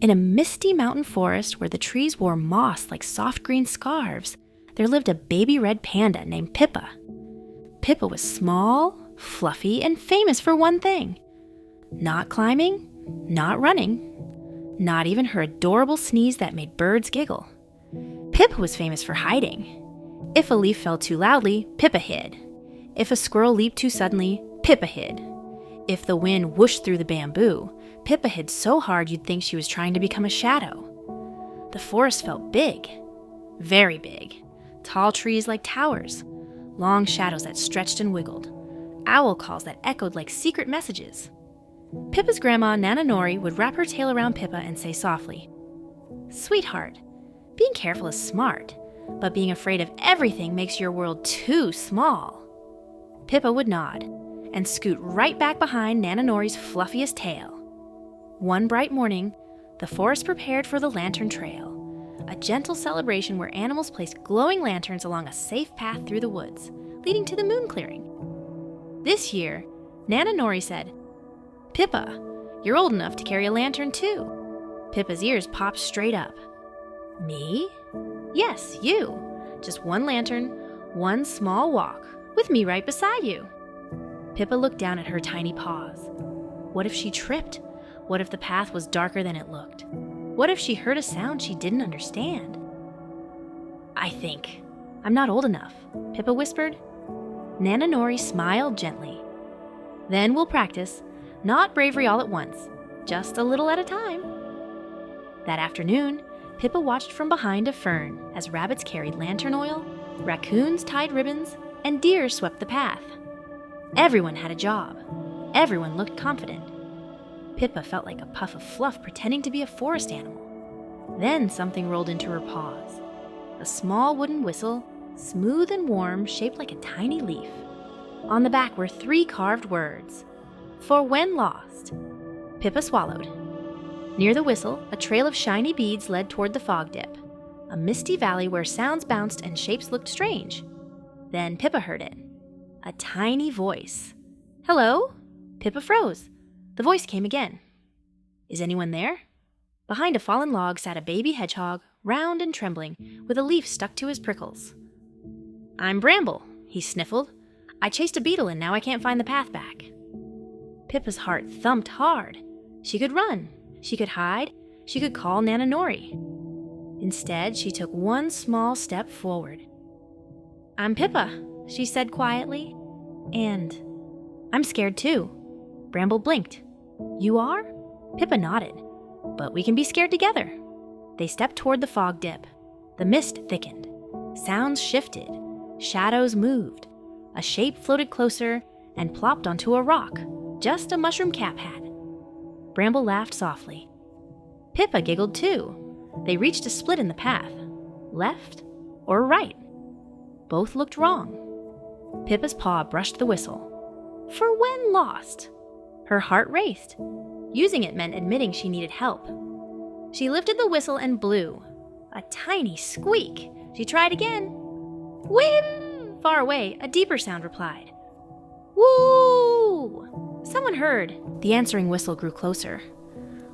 In a misty mountain forest where the trees wore moss like soft green scarves, there lived a baby red panda named Pippa. Pippa was small, fluffy, and famous for one thing: not climbing, not running, not even her adorable sneeze that made birds giggle. Pippa was famous for hiding. If a leaf fell too loudly, Pippa hid. If a squirrel leaped too suddenly, Pippa hid. If the wind whooshed through the bamboo, Pippa hid so hard you'd think she was trying to become a shadow. The forest felt big, very big. Tall trees like towers, long shadows that stretched and wiggled, owl calls that echoed like secret messages. Pippa's grandma, Nana Nori, would wrap her tail around Pippa and say softly, "Sweetheart, being careful is smart, but being afraid of everything makes your world too small." Pippa would nod and scoot right back behind Nana Nori's fluffiest tail. One bright morning, the forest prepared for the lantern trail, a gentle celebration where animals placed glowing lanterns along a safe path through the woods, leading to the moon clearing. This year, Nana Nori said, "Pippa, you're old enough to carry a lantern too." Pippa's ears popped straight up. "Me?" "Yes, you. Just one lantern, one small walk, with me right beside you." Pippa looked down at her tiny paws. What if she tripped? What if the path was darker than it looked? What if she heard a sound she didn't understand? "I think I'm not old enough," Pippa whispered. Nana Nori smiled gently. "Then we'll practice, not bravery all at once, just a little at a time." That afternoon, Pippa watched from behind a fern as rabbits carried lantern oil, raccoons tied ribbons, and deer swept the path. Everyone had a job. Everyone looked confident. Pippa felt like a puff of fluff pretending to be a forest animal. Then something rolled into her paws. A small wooden whistle, smooth and warm, shaped like a tiny leaf. On the back were 3 carved words: "For when lost." Pippa swallowed. Near the whistle, a trail of shiny beads led toward the fog dip, a misty valley where sounds bounced and shapes looked strange. Then Pippa heard it. A tiny voice. "Hello?" Pippa froze. The voice came again. "Is anyone there?" Behind a fallen log sat a baby hedgehog, round and trembling, with a leaf stuck to his prickles. "I'm Bramble," he sniffled. "I chased a beetle and now I can't find the path back." Pippa's heart thumped hard. She could run. She could hide. She could call Nana Nori. Instead, she took one small step forward. "I'm Pippa," she said quietly. "And I'm scared too." Bramble blinked. "You are?" Pippa nodded. "But we can be scared together." They stepped toward the fog dip. The mist thickened. Sounds shifted. Shadows moved. A shape floated closer and plopped onto a rock, just a mushroom cap hat. Bramble laughed softly. Pippa giggled too. They reached a split in the path. Left or right? Both looked wrong. Pippa's paw brushed the whistle. "For when lost." Her heart raced. Using it meant admitting she needed help. She lifted the whistle and blew. A tiny squeak. She tried again. "Whim!" Far away, a deeper sound replied. "Woo!" Someone heard. The answering whistle grew closer.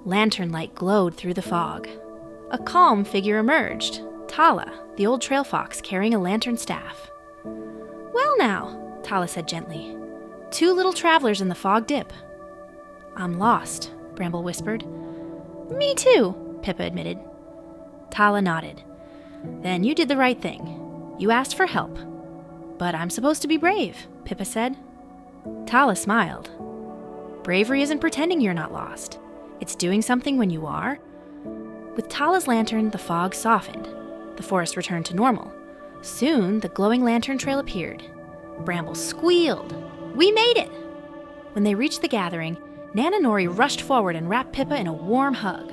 Lantern light glowed through the fog. A calm figure emerged. Tala, the old trail fox, carrying a lantern staff. "Well now," Tala said gently. "2 little travelers in the fog dip." "I'm lost," Bramble whispered. "Me too," Pippa admitted. Tala nodded. "Then you did the right thing. You asked for help." "But I'm supposed to be brave," Pippa said. Tala smiled. "Bravery isn't pretending you're not lost. It's doing something when you are." With Tala's lantern, the fog softened. The forest returned to normal. Soon, the glowing lantern trail appeared. Bramble squealed. "We made it!" When they reached the gathering, Nana Nori rushed forward and wrapped Pippa in a warm hug.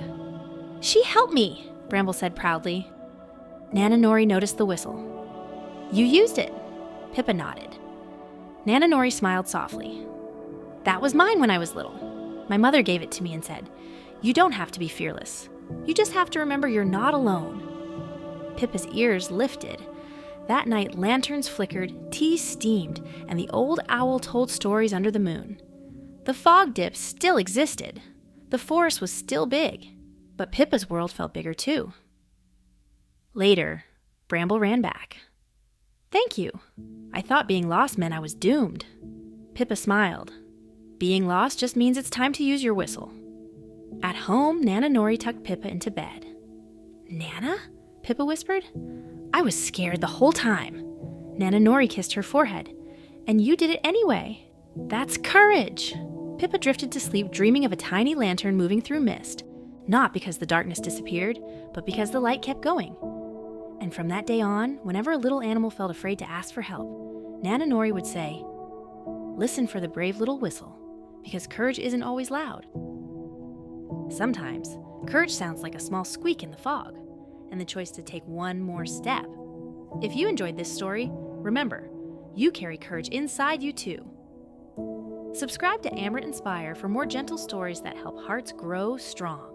"She helped me," Bramble said proudly. Nana Nori noticed the whistle. "You used it." Pippa nodded. Nana Nori smiled softly. "That was mine when I was little. My mother gave it to me and said, 'You don't have to be fearless. You just have to remember you're not alone.'" Pippa's ears lifted. That night, lanterns flickered, tea steamed, and the old owl told stories under the moon. The fog dip still existed. The forest was still big. But Pippa's world felt bigger too. Later, Bramble ran back. "Thank you. I thought being lost meant I was doomed." Pippa smiled. "Being lost just means it's time to use your whistle." At home, Nana Nori tucked Pippa into bed. "Nana?" Pippa whispered. "I was scared the whole time." Nana Nori kissed her forehead. "And you did it anyway. That's courage." Pippa drifted to sleep dreaming of a tiny lantern moving through mist, not because the darkness disappeared, but because the light kept going. And from that day on, whenever a little animal felt afraid to ask for help, Nana Nori would say, "Listen for the brave little whistle, because courage isn't always loud." Sometimes, courage sounds like a small squeak in the fog, and the choice to take one more step. If you enjoyed this story, remember, you carry courage inside you too. Subscribe to AmritInspire for more gentle stories that help hearts grow strong.